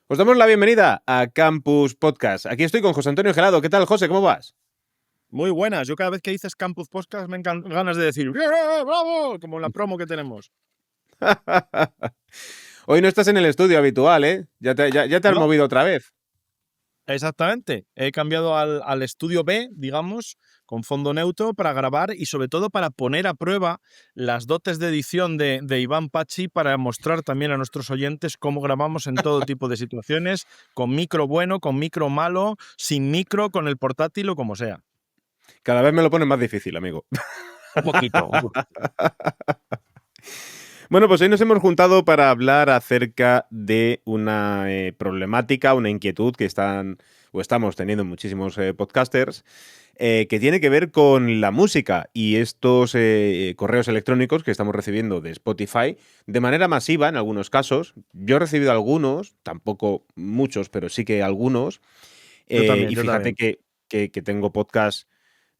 Os damos la bienvenida a Campus Podcast. Aquí estoy con José Antonio Gelado. ¿Qué tal, José? ¿Cómo vas? Muy buenas. Yo cada vez que dices Campus Podcast me dan ganas de decir ¡bien, bravo! Como en la promo que tenemos. Hoy no estás en el estudio habitual, ¿eh? Ya te has No, movido otra vez. exactamente. He cambiado al estudio B, digamos, con fondo neutro para grabar y sobre todo para poner a prueba las dotes de edición de Iván Pachi para mostrar también a nuestros oyentes cómo grabamos en todo tipo de situaciones, con micro bueno, con micro malo, sin micro, con el portátil o como sea. Cada vez me lo pones más difícil, amigo. Un poquito, un poquito. Bueno, pues hoy nos hemos juntado para hablar acerca de una problemática, una inquietud que estamos teniendo muchísimos podcasters, que tiene que ver con la música y estos correos electrónicos que estamos recibiendo de Spotify de manera masiva en algunos casos. Yo he recibido algunos, tampoco muchos, pero sí que algunos. Yo también, Y yo fíjate también. que tengo podcast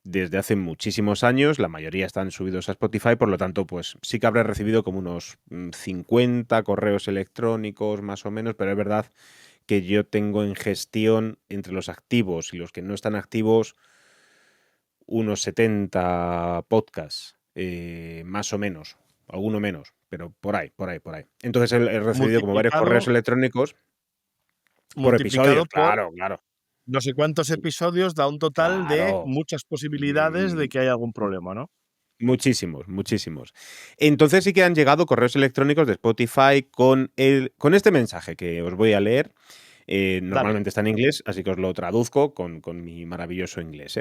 desde hace muchísimos años, la mayoría están subidos a Spotify, por lo tanto, pues sí que habré recibido como unos 50 correos electrónicos más o menos, pero es verdad que yo tengo en gestión entre los activos y los que no están activos unos 70 podcasts, más o menos, alguno menos, pero por ahí, por ahí, por ahí. Entonces he recibido como varios correos Multiplicado, electrónicos por multiplicado episodios, por claro, claro. no sé cuántos episodios, da un total de Claro. muchas posibilidades Mm, de que haya algún problema, ¿no? Muchísimos, muchísimos. Entonces sí que han llegado correos electrónicos de Spotify con este mensaje que os voy a leer. Dale. Normalmente está en inglés, así que os lo traduzco con mi maravilloso inglés.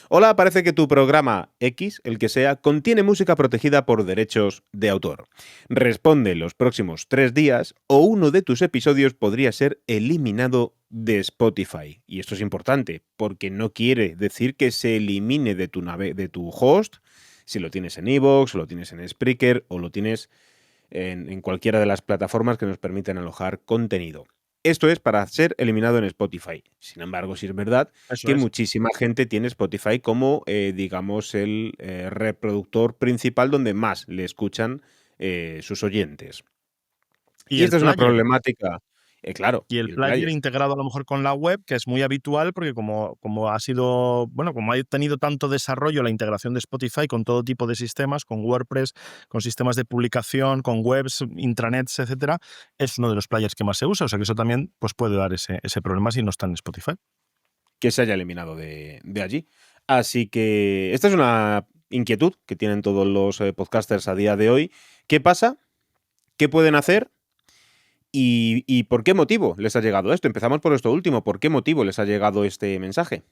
Hola, parece que tu programa X, el que sea, contiene música protegida por derechos de autor. Responde en los próximos 3 días o uno de tus episodios podría ser eliminado de Spotify. Y esto es importante, porque no quiere decir que se elimine de tu host, si lo tienes en iVoox, o lo tienes en Spreaker, o lo tienes en cualquiera de las plataformas que nos permiten alojar contenido. Esto es para ser eliminado en Spotify. Sin embargo, sí es verdad Eso que es. muchísima gente tiene Spotify como, digamos, el reproductor principal donde más le escuchan sus oyentes. Y Y el esta es una player. problemática, claro, Y y el el player player. integrado a lo mejor con la web, que es muy habitual porque como ha sido, bueno, como ha tenido tanto desarrollo la integración de Spotify con todo tipo de sistemas, con WordPress, con sistemas de publicación, con webs, intranets, etcétera, es uno de los players que más se usa. O sea que eso también pues, puede dar ese problema si no está en Spotify. Que se haya eliminado de allí. Así que esta es una inquietud que tienen todos los podcasters a día de hoy. ¿Qué pasa? ¿Qué pueden hacer? ¿Y por qué motivo les ha llegado esto? Empezamos por esto último. ¿Por qué motivo les ha llegado este mensaje?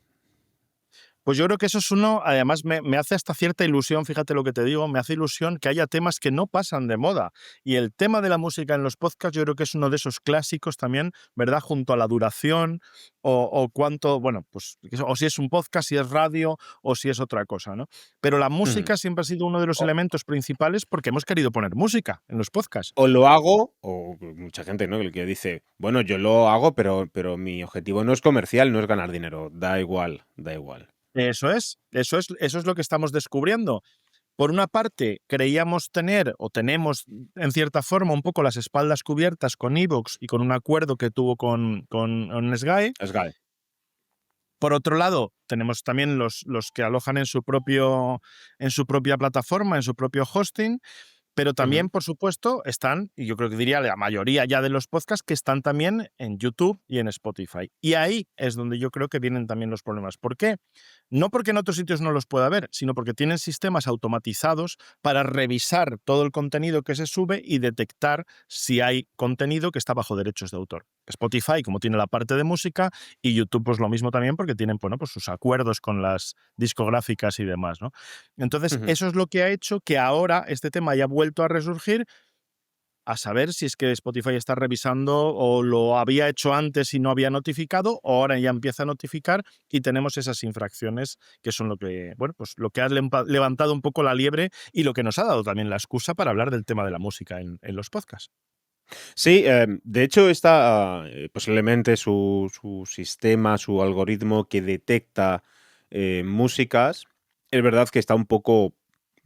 Pues yo creo que eso es uno, además me hace hasta cierta ilusión, fíjate lo que te digo, me hace ilusión que haya temas que no pasan de moda. Y el tema de la música en los podcasts yo creo que es uno de esos clásicos también, ¿verdad? Junto a la duración o cuánto, bueno, pues o si es un podcast, si es radio o si es otra cosa, ¿no? Pero la Ujú. música siempre ha sido uno de los O, elementos principales porque hemos querido poner música en los podcasts. o lo hago, o mucha gente, ¿no? El que dice, bueno, yo lo hago, pero mi objetivo no es comercial, no es ganar dinero. Da igual, da igual. Eso es lo que estamos descubriendo. Por una parte, creíamos tener o tenemos en cierta forma un poco las espaldas cubiertas con iVoox y con un acuerdo que tuvo con Sky. Es gal. Por otro lado, tenemos también los que alojan en su propia plataforma, en su propio hosting. Pero Ujú. también, por supuesto, están, y yo creo que diría la mayoría ya de los podcasts, que están también en YouTube y en Spotify. Y ahí es donde yo creo que vienen también los problemas. ¿Por qué? No porque en otros sitios no los pueda ver, sino porque tienen sistemas automatizados para revisar todo el contenido que se sube y detectar si hay contenido que está bajo derechos de autor. Spotify, como tiene la parte de música, y YouTube, pues lo mismo también, porque tienen, bueno, pues sus acuerdos con las discográficas y demás, ¿no? Entonces, Ujú. eso es lo que ha hecho que ahora este tema haya vuelto a resurgir, a saber si es que Spotify está revisando o lo había hecho antes y no había notificado, o ahora ya empieza a notificar y tenemos esas infracciones que son lo que, bueno, pues lo que ha levantado un poco la liebre y lo que nos ha dado también la excusa para hablar del tema de la música en los podcasts. Sí, de hecho está posiblemente su sistema, su algoritmo que detecta músicas, es verdad que está un poco,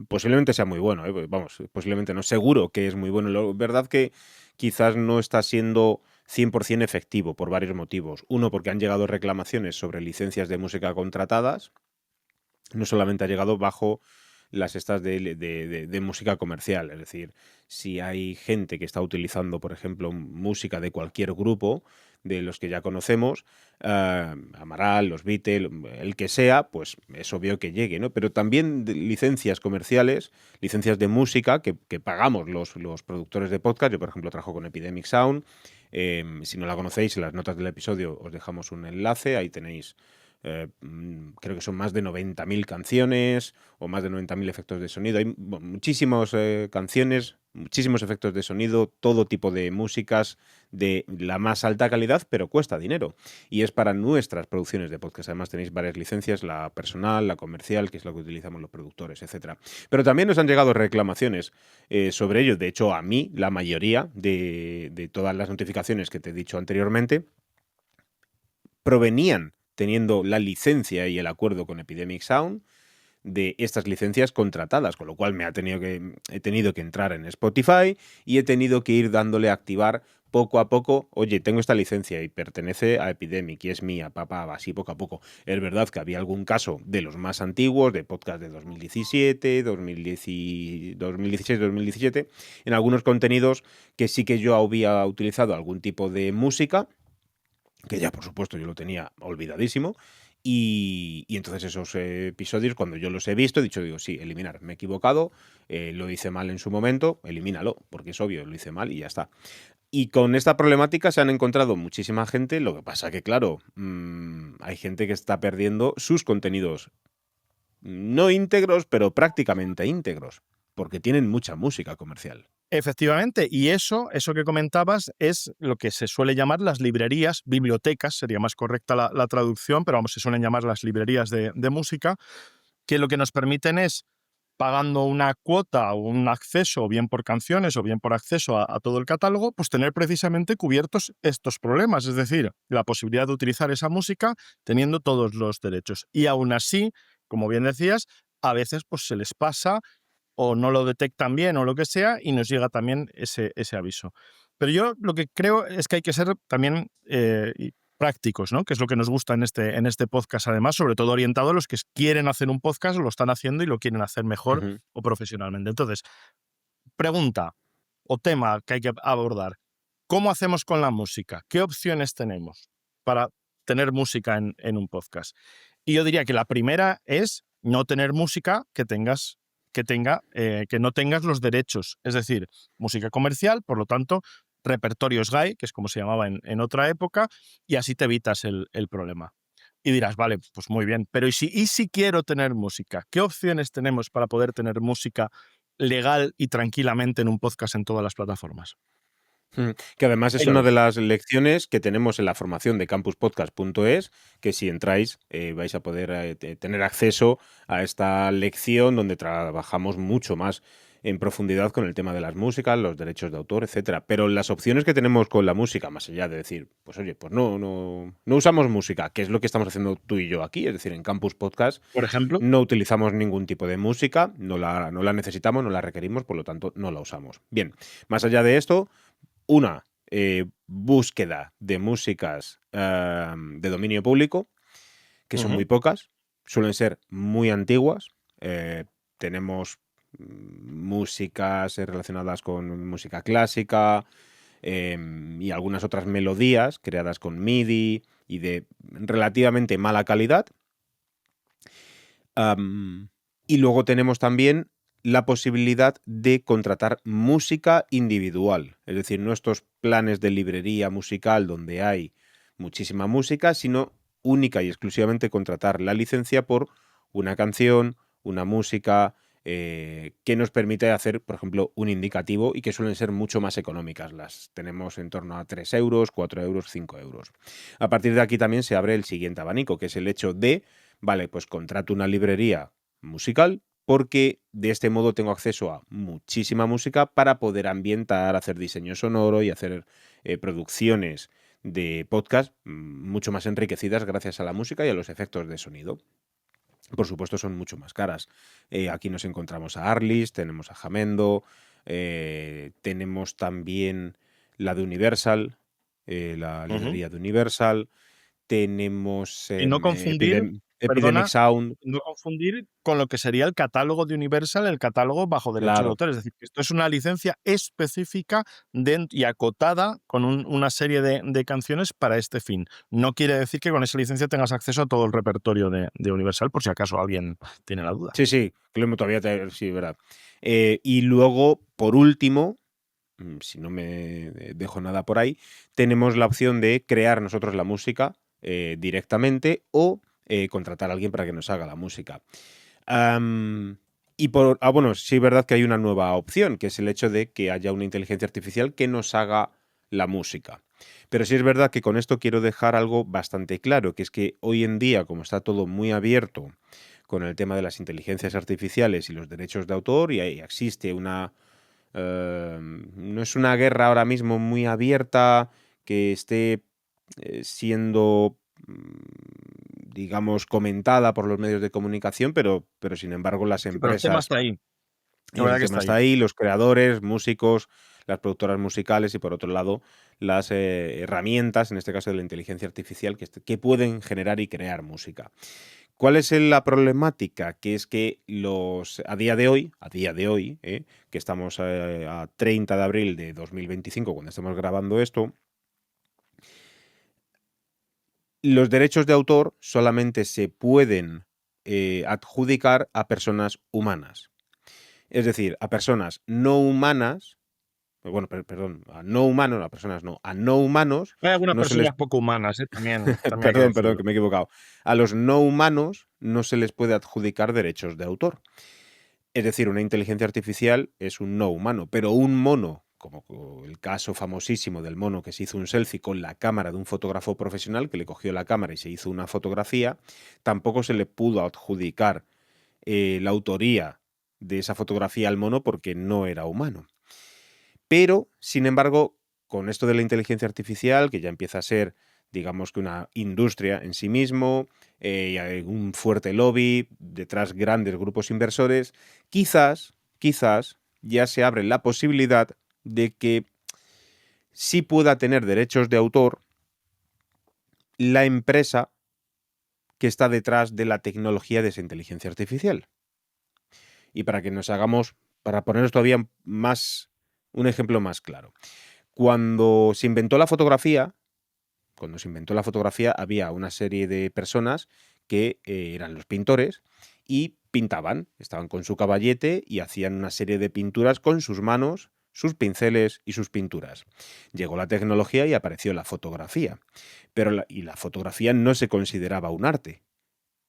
posiblemente sea muy bueno, vamos, posiblemente no, seguro que es muy bueno. Lo verdad que quizás no está siendo 100% efectivo por varios motivos. Uno, porque han llegado reclamaciones sobre licencias de música contratadas. No solamente ha llegado bajo las estas de música comercial. Es decir, si hay gente que está utilizando, por ejemplo, música de cualquier grupo, de los que ya conocemos, Amaral, los Beatles, el que sea, pues es obvio que llegue, ¿no? Pero también licencias comerciales, licencias de música que pagamos los productores de podcast. Yo, por ejemplo, trabajo con Epidemic Sound. Si no la conocéis, en las notas del episodio os dejamos un enlace, ahí tenéis creo que son más de 90.000 canciones o más de 90.000 efectos de sonido. Hay muchísimas canciones, muchísimos efectos de sonido, todo tipo de músicas de la más alta calidad, pero cuesta dinero. Y es para nuestras producciones de podcast. Además tenéis varias licencias, la personal, la comercial, que es la que utilizamos los productores, etcétera. Pero también nos han llegado reclamaciones sobre ello. De hecho, a mí, la mayoría de todas las notificaciones que te he dicho anteriormente provenían, teniendo la licencia y el acuerdo con Epidemic Sound, de estas licencias contratadas, con lo cual he tenido que entrar en Spotify y he tenido que ir dándole a activar poco a poco. Oye, tengo esta licencia y pertenece a Epidemic y es mía, papá, así poco a poco. Es verdad que había algún caso de los más antiguos, de podcast de 2017, 2016, 2017, en algunos contenidos que sí que yo había utilizado algún tipo de música, que ya por supuesto yo lo tenía olvidadísimo, y entonces esos episodios, cuando yo los he visto, he dicho, digo, sí, eliminar, me he equivocado, lo hice mal en su momento, elimínalo, porque es obvio, lo hice mal y ya está. Y con esta problemática se han encontrado muchísima gente, lo que pasa que, claro, hay gente que está perdiendo sus contenidos no íntegros, pero prácticamente íntegros, porque tienen mucha música comercial. Efectivamente, y eso que comentabas es lo que se suele llamar las librerías, bibliotecas, sería más correcta la traducción, pero vamos, se suelen llamar las librerías de música, que lo que nos permiten es, pagando una cuota o un acceso, o bien por canciones o bien por acceso a todo el catálogo, pues tener precisamente cubiertos estos problemas, es decir, la posibilidad de utilizar esa música teniendo todos los derechos. Y aún así, como bien decías, a veces pues se les pasa o no lo detectan bien o lo que sea, y nos llega también ese aviso. Pero yo lo que creo es que hay que ser también prácticos, ¿no? Que es lo que nos gusta en este podcast, además, sobre todo orientado a los que quieren hacer un podcast, lo están haciendo y lo quieren hacer mejor Ujú. o profesionalmente. Entonces, pregunta o tema que hay que abordar. ¿Cómo hacemos con la música? ¿Qué opciones tenemos para tener música en un podcast? Y yo diría que la primera es no tener música que no tengas los derechos. Es decir, música comercial, por lo tanto, repertorios GAE, que es como se llamaba en otra época, y así te evitas el problema. Y dirás, vale, pues muy bien, pero ¿y si quiero tener música? ¿Qué opciones tenemos para poder tener música legal y tranquilamente en un podcast en todas las plataformas? Que además Ahí es lo una de dejo. las lecciones que tenemos en la formación de campuspodcast.es, que si entráis vais a poder tener acceso a esta lección donde trabajamos mucho más en profundidad con el tema de las músicas, los derechos de autor, etcétera. Pero las opciones que tenemos con la música, más allá de decir, pues oye, pues no usamos música, que es lo que estamos haciendo tú y yo aquí, es decir, en Campus Podcast Por ejemplo, no utilizamos ningún tipo de música, no la necesitamos, no la requerimos, por lo tanto no la usamos. Bien, más allá de esto, una búsqueda de músicas de dominio público, que son ujú, muy pocas, suelen ser muy antiguas. Tenemos músicas relacionadas con música clásica y algunas otras melodías creadas con MIDI y de relativamente mala calidad. Am, y luego tenemos también la posibilidad de contratar música individual, es decir, no estos planes de librería musical donde hay muchísima música, sino única y exclusivamente contratar la licencia por una canción, una música, que nos permite hacer, por ejemplo, un indicativo y que suelen ser mucho más económicas. Las tenemos en torno a 3 euros, 4 euros, 5 euros. A partir de aquí también se abre el siguiente abanico, que es el hecho de vale, pues contrato una librería musical porque de este modo tengo acceso a muchísima música para poder ambientar, hacer diseño sonoro y hacer producciones de podcast mucho más enriquecidas gracias a la música y a los efectos de sonido. Por supuesto, son mucho más caras. Aquí nos encontramos a Arlis, tenemos a Jamendo, tenemos también la de Universal, la Ujú. librería de Universal, tenemos Y no confundir, Epidemic perdona, Sound, no confundir con lo que sería el catálogo de Universal, el catálogo bajo derechos de claro. autor. Es decir, que esto es una licencia específica y acotada con una serie de canciones para este fin. No quiere decir que con esa licencia tengas acceso a todo el repertorio de Universal, por si acaso alguien tiene la duda. Sí, sí, todavía sí, verdad. Y luego, por último, si no me dejo nada por ahí, tenemos la opción de crear nosotros la música directamente o contratar a alguien para que nos haga la música. Am, bueno, sí es verdad que hay una nueva opción, que es el hecho de que haya una inteligencia artificial que nos haga la música. Pero sí es verdad que con esto quiero dejar algo bastante claro, que es que hoy en día, como está todo muy abierto con el tema de las inteligencias artificiales y los derechos de autor, y ahí existe no es una guerra ahora mismo muy abierta que esté siendo, digamos, comentada por los medios de comunicación, pero sin embargo las Sí, pero el tema empresas, está ahí. La verdad el que tema está está ahí. ahí, los creadores, músicos, las productoras musicales y por otro lado las herramientas, en este caso de la inteligencia artificial, que pueden generar y crear música. ¿Cuál es la problemática? Que es que a día de hoy, que estamos a 30 de abril de 2025, cuando estamos grabando esto, los derechos de autor solamente se pueden adjudicar a personas humanas. Es decir, a personas no humanas, bueno, perdón, a no humanos, a personas no, a no humanos Hay algunas no se les personas poco humanas, también hay que perdón, decirlo. que me he equivocado. A los no humanos no se les puede adjudicar derechos de autor. Es decir, una inteligencia artificial es un no humano, pero un mono, como el caso famosísimo del mono que se hizo un selfie con la cámara de un fotógrafo profesional que le cogió la cámara y se hizo una fotografía, tampoco se le pudo adjudicar la autoría de esa fotografía al mono porque no era humano. Pero, sin embargo, con esto de la inteligencia artificial, que ya empieza a ser, digamos que una industria en sí mismo, y hay un fuerte lobby, detrás grandes grupos inversores, quizás ya se abre la posibilidad de que sí pueda tener derechos de autor la empresa que está detrás de la tecnología de esa inteligencia artificial. Y para que nos hagamos, para ponernos todavía más, un ejemplo más claro. Cuando se inventó la fotografía, había una serie de personas que eran los pintores y pintaban, estaban con su caballete y hacían una serie de pinturas con sus manos, sus pinceles y sus pinturas. Llegó la tecnología y apareció la fotografía, pero la fotografía no se consideraba un arte,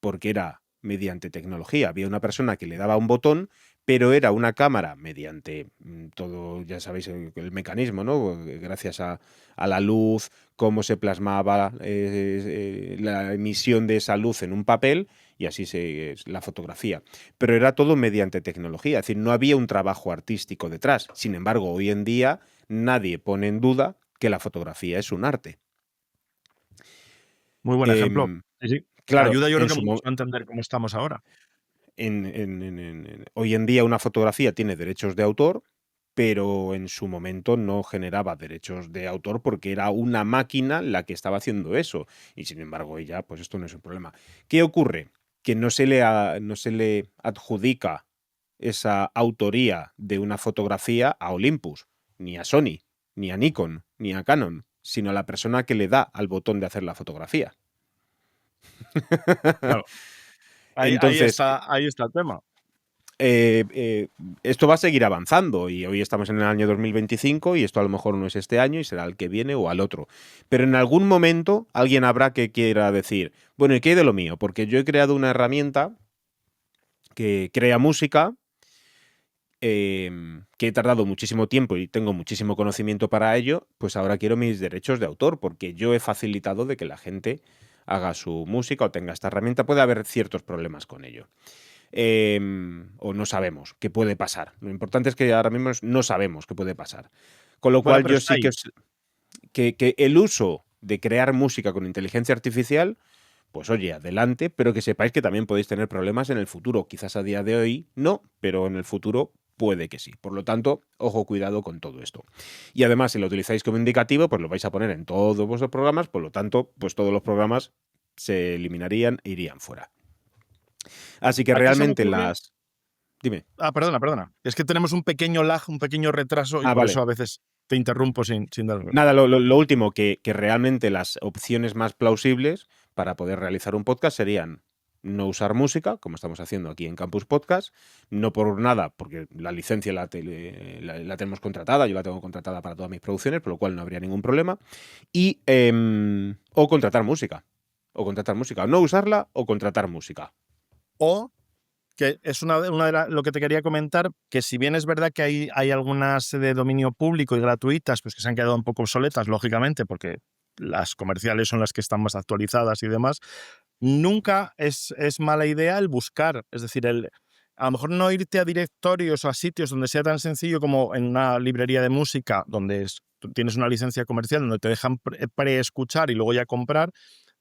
porque era mediante tecnología. Había una persona que le daba un botón, pero era una cámara mediante todo, ya sabéis, el mecanismo, ¿no? Gracias a la luz, cómo se plasmaba la emisión de esa luz en un papel y así la fotografía. Pero era todo mediante tecnología, es decir, no había un trabajo artístico detrás. Sin embargo, hoy en día nadie pone en duda que la fotografía es un arte. Muy buen ejemplo. Em, Sí, sí. claro, Ayuda yo creo en que su, mucho a entender cómo estamos ahora. hoy en día una fotografía tiene derechos de autor, pero en su momento no generaba derechos de autor porque era una máquina la que estaba haciendo eso. Y sin embargo, ella, pues esto no es un problema. ¿Qué ocurre? Que no se le adjudica esa autoría de una fotografía a Olympus, ni a Sony, ni a Nikon, ni a Canon, sino a la persona que le da al botón de hacer la fotografía. Claro. Entonces, Ahí está el tema. eh, eh, esto va a seguir avanzando y hoy estamos en el año 2025 y esto a lo mejor no es este año y será el que viene o al otro. Pero en algún momento alguien habrá que quiera decir, bueno, ¿y qué hay de lo mío? Porque yo he creado una herramienta que crea música, que he tardado muchísimo tiempo y tengo muchísimo conocimiento para ello, pues ahora quiero mis derechos de autor porque yo he facilitado de que la gente haga su música o tenga esta herramienta. Puede haber ciertos problemas con ello. O no sabemos qué puede pasar. Lo importante es que ahora mismo no sabemos qué puede pasar. Con lo Bueno, cual pero yo está sí que, ahí. que el uso de crear música con inteligencia artificial, pues oye, adelante, pero que sepáis que también podéis tener problemas en el futuro. Quizás a día de hoy no, pero en el futuro puede que sí. Por lo tanto, ojo, cuidado con todo esto. Y además, si lo utilizáis como indicativo, pues lo vais a poner en todos vuestros programas, por lo tanto, pues todos los programas se eliminarían e irían fuera. Así que Aquí se me realmente ocurre. las... Dime. Perdona. Es que tenemos un pequeño lag, un pequeño retraso y por Vale. eso a veces te interrumpo sin darme. Nada, lo último, que realmente las opciones más plausibles para poder realizar un podcast serían no usar música, como estamos haciendo aquí en Campus Podcast, no por nada, porque la licencia la tenemos contratada, yo la tengo contratada para todas mis producciones, por lo cual no habría ningún problema, y o contratar música, o no usarla o contratar música. O que es una de lo que te quería comentar, que si bien es verdad que hay algunas de dominio público y gratuitas, pues que se han quedado un poco obsoletas, lógicamente, porque las comerciales son las que están más actualizadas y demás, nunca es mala idea el buscar, es decir, a lo mejor no irte a directorios o a sitios donde sea tan sencillo como en una librería de música, donde tú tienes una licencia comercial, donde te dejan pre-escuchar y luego ya comprar.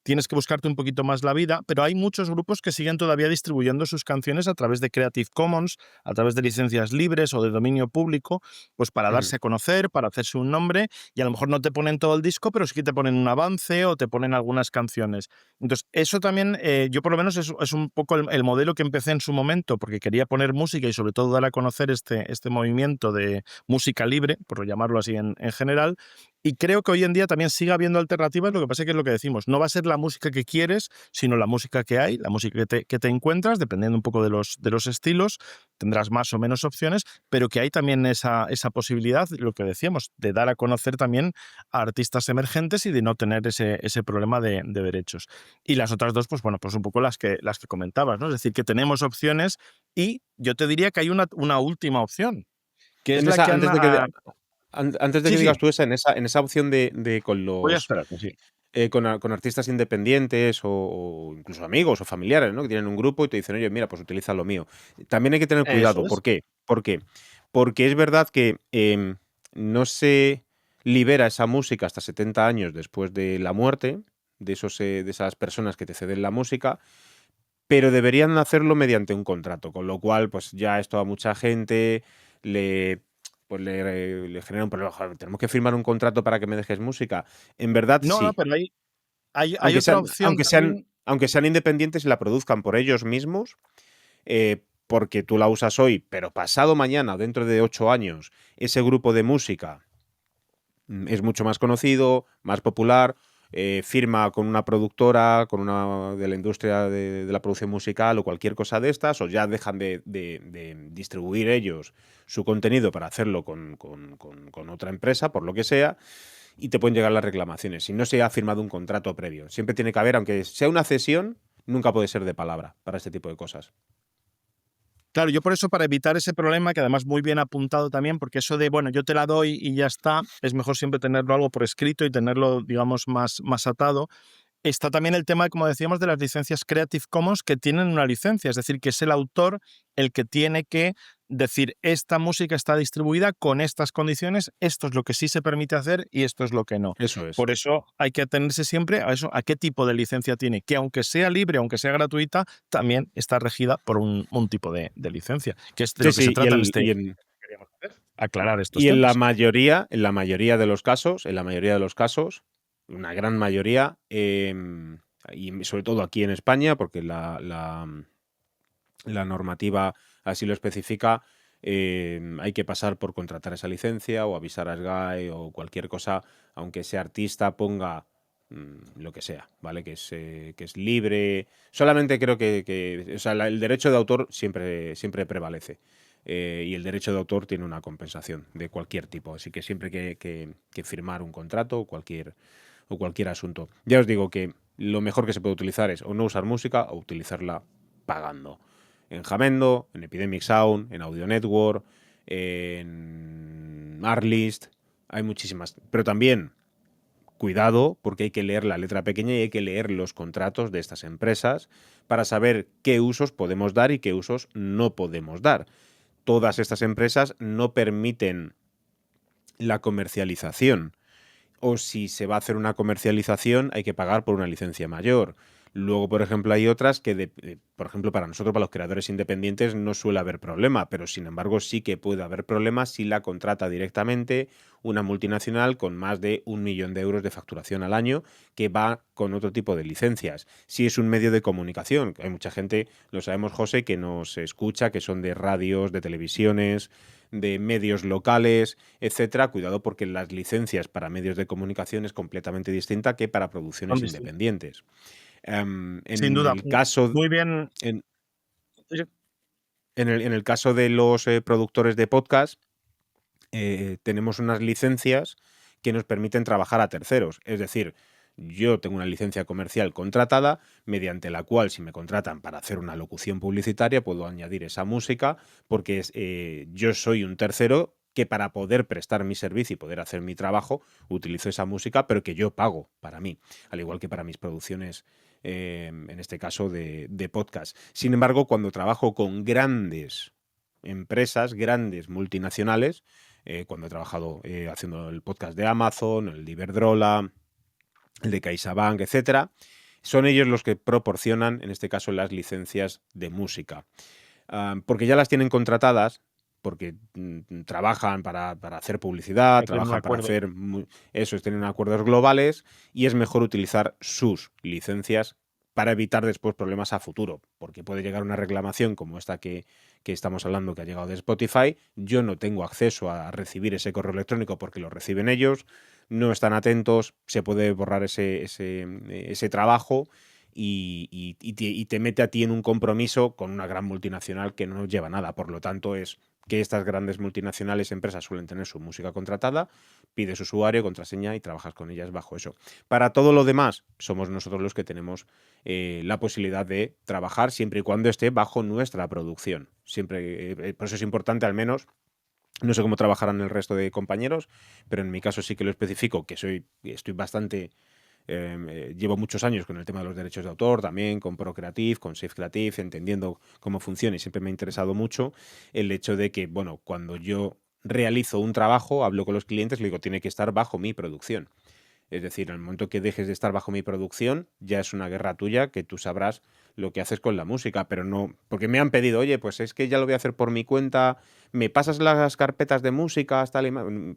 Tienes que buscarte un poquito más la vida, pero hay muchos grupos que siguen todavía distribuyendo sus canciones a través de Creative Commons, a través de licencias libres o de dominio público, pues para darse a conocer, para hacerse un nombre, y a lo mejor no te ponen todo el disco, pero sí que te ponen un avance o te ponen algunas canciones. Entonces, eso también, yo por lo menos es un poco el modelo que empecé en su momento, porque quería poner música y sobre todo dar a conocer este movimiento de música libre, por llamarlo así en general. Y creo que hoy en día también sigue habiendo alternativas, lo que pasa es que es lo que decimos, no va a ser la música que quieres, sino la música que hay, la música que te encuentras, dependiendo un poco de los estilos, tendrás más o menos opciones, pero que hay también esa posibilidad, lo que decíamos, de dar a conocer también a artistas emergentes y de no tener ese problema de derechos. Y las otras dos, pues bueno, pues un poco las que comentabas, ¿no? Es decir, que tenemos opciones y yo te diría que hay una última opción, que es En la esa, que han... antes de que Sí, digas sí, tú esa, en esa opción de con voy a los esperarte, sí. con artistas independientes o incluso amigos o familiares, ¿no? Que tienen un grupo y te dicen, oye, mira, pues utiliza lo mío. También hay que tener Eso cuidado. es. ¿Por qué? ¿Por qué? Porque es verdad que no se libera esa música hasta 70 años después de la muerte de esas personas que te ceden la música, pero deberían hacerlo mediante un contrato, con lo cual, pues ya esto a mucha gente le, pues le genera un problema. Joder, tenemos que firmar un contrato para que me dejes música. En verdad, No, sí. pero hay otra opción también. Aunque sean independientes y la produzcan por ellos mismos, porque tú la usas hoy, pero pasado mañana, dentro de 8 años, ese grupo de música es mucho más conocido, más popular, firma con una productora, con una de la industria de la producción musical o cualquier cosa de estas, o ya dejan de distribuir ellos su contenido para hacerlo con otra empresa, por lo que sea, y te pueden llegar las reclamaciones. Si no se ha firmado un contrato previo, siempre tiene que haber, aunque sea una cesión, nunca puede ser de palabra para este tipo de cosas. Claro, yo por eso, para evitar ese problema, que además muy bien apuntado también, porque eso de, bueno, yo te la doy y ya está, es mejor siempre tenerlo algo por escrito y tenerlo, digamos, más atado. Está también el tema, como decíamos, de las licencias Creative Commons, que tienen una licencia, es decir, que es el autor el que tiene que decir, esta música está distribuida con estas condiciones, esto es lo que sí se permite hacer y esto es lo que no. Eso es. Por eso hay que atenerse siempre a eso, a qué tipo de licencia tiene, que aunque sea libre, aunque sea gratuita, también está regida por un tipo de licencia, que es de Sí, lo que se sí, trata en este... Queríamos hacer, aclarar estos y temas. en la mayoría de los casos, una gran mayoría, y sobre todo aquí en España, porque la normativa así lo especifica, hay que pasar por contratar esa licencia o avisar a SGAE o cualquier cosa, aunque ese artista ponga lo que sea, ¿vale? Que es libre. Solamente creo o sea, el derecho de autor siempre prevalece. Y el derecho de autor tiene una compensación de cualquier tipo. Así que siempre hay que firmar un contrato o cualquier asunto. Ya os digo que lo mejor que se puede utilizar es o no usar música o utilizarla pagando. En Jamendo, en Epidemic Sound, en Audio Network, en Artlist, hay muchísimas. Pero también, cuidado, porque hay que leer la letra pequeña y hay que leer los contratos de estas empresas para saber qué usos podemos dar y qué usos no podemos dar. Todas estas empresas no permiten la comercialización. O si se va a hacer una comercialización, hay que pagar por una licencia mayor. Luego, por ejemplo, hay otras que, por ejemplo, para nosotros, para los creadores independientes, no suele haber problema, pero sin embargo sí que puede haber problemas si la contrata directamente una multinacional con más de 1 millón de euros de facturación al año que va con otro tipo de licencias. Si es un medio de comunicación, hay mucha gente, lo sabemos, José, que nos escucha, que son de radios, de televisiones, de medios locales, etcétera. Cuidado porque las licencias para medios de comunicación es completamente distinta que para Son producciones distintos. independientes. Sin En duda. el caso, Muy bien. en, Sí, sí. en el caso de los productores de podcast, tenemos unas licencias que nos permiten trabajar a terceros. Es decir, yo tengo una licencia comercial contratada, mediante la cual, si me contratan para hacer una locución publicitaria, puedo añadir esa música, porque yo soy un tercero que para poder prestar mi servicio y poder hacer mi trabajo, utilizo esa música, pero que yo pago para mí, al igual que para mis producciones, en este caso de podcast. Sin embargo, cuando trabajo con grandes empresas, grandes multinacionales, cuando he trabajado haciendo el podcast de Amazon, el de Iberdrola, el de CaixaBank, etcétera, son ellos los que proporcionan, en este caso, las licencias de música. Porque ya las tienen contratadas, porque trabajan para hacer publicidad, Hay que tener un trabajan para acuerdo. hacer eso, tienen acuerdos globales y es mejor utilizar sus licencias para evitar después problemas a futuro, porque puede llegar una reclamación como esta que estamos hablando, que ha llegado de Spotify. Yo no tengo acceso a recibir ese correo electrónico porque lo reciben ellos, no están atentos, se puede borrar ese trabajo y te mete a ti en un compromiso con una gran multinacional que no nos lleva a nada. Por lo tanto, es que estas grandes multinacionales, empresas, suelen tener su música contratada, pides usuario, contraseña y trabajas con ellas bajo eso. Para todo lo demás, somos nosotros los que tenemos la posibilidad de trabajar siempre y cuando esté bajo nuestra producción. Siempre, por eso es importante, al menos. No sé cómo trabajarán el resto de compañeros, pero en mi caso sí que lo especifico, que estoy bastante. Llevo muchos años con el tema de los derechos de autor, también con Procreative, con Safe Creative, entendiendo cómo funciona, y siempre me ha interesado mucho el hecho de que, bueno, cuando yo realizo un trabajo, hablo con los clientes, le digo, tiene que estar bajo mi producción. Es decir, en el momento que dejes de estar bajo mi producción, ya es una guerra tuya, que tú sabrás lo que haces con la música, pero no, porque me han pedido, oye, pues es que ya lo voy a hacer por mi cuenta, ¿me pasas las carpetas de música hasta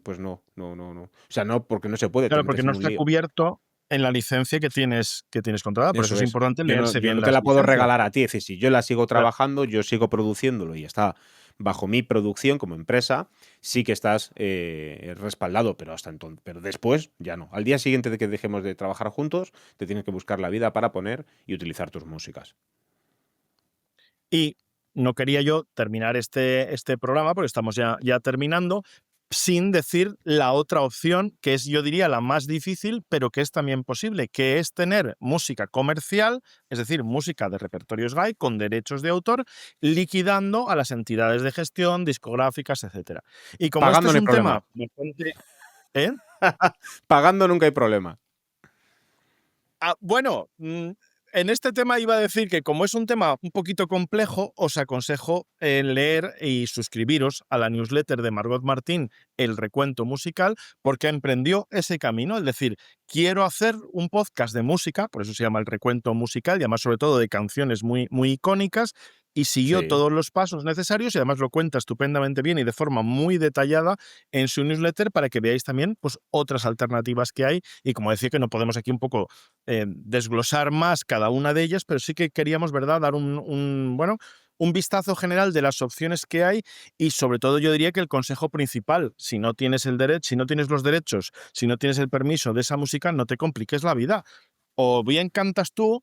Pues no, no, no, no. O sea, no, porque no se puede, te Claro, porque metes no en un está lío. cubierto en la licencia que tienes contratada. Por eso Eso es es. importante leerse Yo bien no te las la puedo licencias. regalar a ti. Es decir, si yo la sigo Claro, trabajando, yo sigo produciéndolo y está bajo mi producción como empresa, sí que estás respaldado, pero hasta entonces, pero después ya no. Al día siguiente de que dejemos de trabajar juntos, te tienes que buscar la vida para poner y utilizar tus músicas. y no quería yo terminar este programa, porque estamos ya terminando, sin decir la otra opción, que es, yo diría, la más difícil, pero que es también posible, que es tener música comercial, es decir, música de repertorio SGAE con derechos de autor, liquidando a las entidades de gestión, discográficas, etcétera. Y como este Pagando es no hay un tema problema. bastante... ¿Eh? Pagando nunca hay problema. Bueno, en este tema iba a decir que como es un tema un poquito complejo, os aconsejo leer y suscribiros a la newsletter de Margot Martín, El Recuento Musical, porque emprendió ese camino, es decir, quiero hacer un podcast de música, por eso se llama El Recuento Musical, y además sobre todo de canciones muy, muy icónicas, y siguió Sí, todos los pasos necesarios y además lo cuenta estupendamente bien y de forma muy detallada en su newsletter para que veáis también pues, otras alternativas que hay. Y como decía, que no podemos aquí un poco desglosar más cada una de ellas, pero sí que queríamos, ¿verdad?, dar bueno, un vistazo general de las opciones que hay y sobre todo yo diría que el consejo principal, si no tienes el derecho, si no tienes los derechos, si no tienes el permiso de esa música, no te compliques la vida. O bien cantas tú,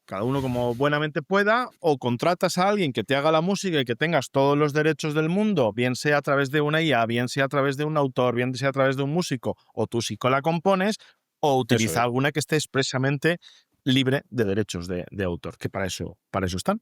cada uno como buenamente pueda, o contratas a alguien que te haga la música y que tengas todos los derechos del mundo, bien sea a través de una IA, bien sea a través de un autor, bien sea a través de un músico, o tú sí la compones, o eso utiliza es. alguna que esté expresamente libre de derechos de autor, que para eso están.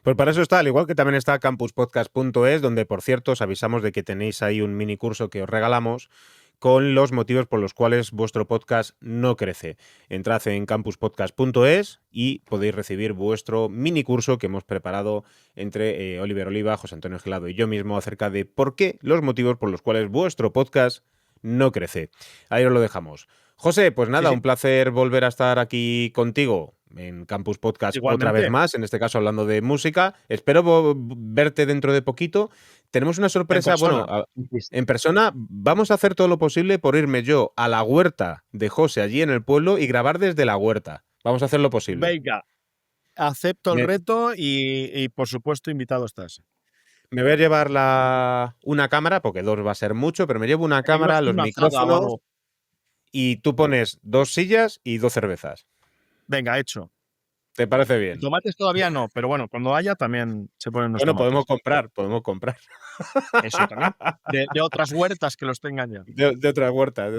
Pues para eso está, al igual que también está campuspodcast.es, donde por cierto os avisamos de que tenéis ahí un mini curso que os regalamos con los motivos por los cuales vuestro podcast no crece. Entrad en campuspodcast.es y podéis recibir vuestro mini curso que hemos preparado entre Oliver Oliva, José Antonio Gelado y yo mismo acerca de por qué los motivos por los cuales vuestro podcast no crece. Ahí os lo dejamos. José, pues Sí, nada, sí. un placer volver a estar aquí contigo. en Campus Podcast Igualmente. otra vez más, en este caso hablando de música. Espero verte dentro de poquito. Tenemos una sorpresa, en persona. Vamos a hacer todo lo posible por irme yo a la huerta de José allí en el pueblo y grabar desde la huerta. Vamos a hacer lo posible. Venga, acepto el reto y por supuesto invitado estás. Me voy a llevar una cámara, porque 2 va a ser mucho, pero me llevo una cámara, los micrófonos y tú pones 2 sillas y 2 cervezas. Venga, hecho. ¿Te parece bien? Tomates todavía no, pero bueno, cuando haya también se ponen los tomates. Podemos comprar. Eso también. De otras huertas que los tengan ya. De otra huerta,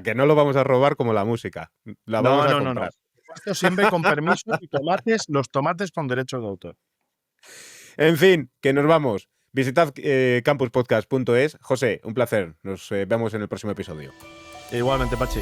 que no lo vamos a robar como la música. La vamos a comprar. Esto siempre con permiso y los tomates con derecho de autor. En fin, que nos vamos. Visitad campuspodcast.es. José, un placer. Nos vemos en el próximo episodio. Igualmente, Pachi.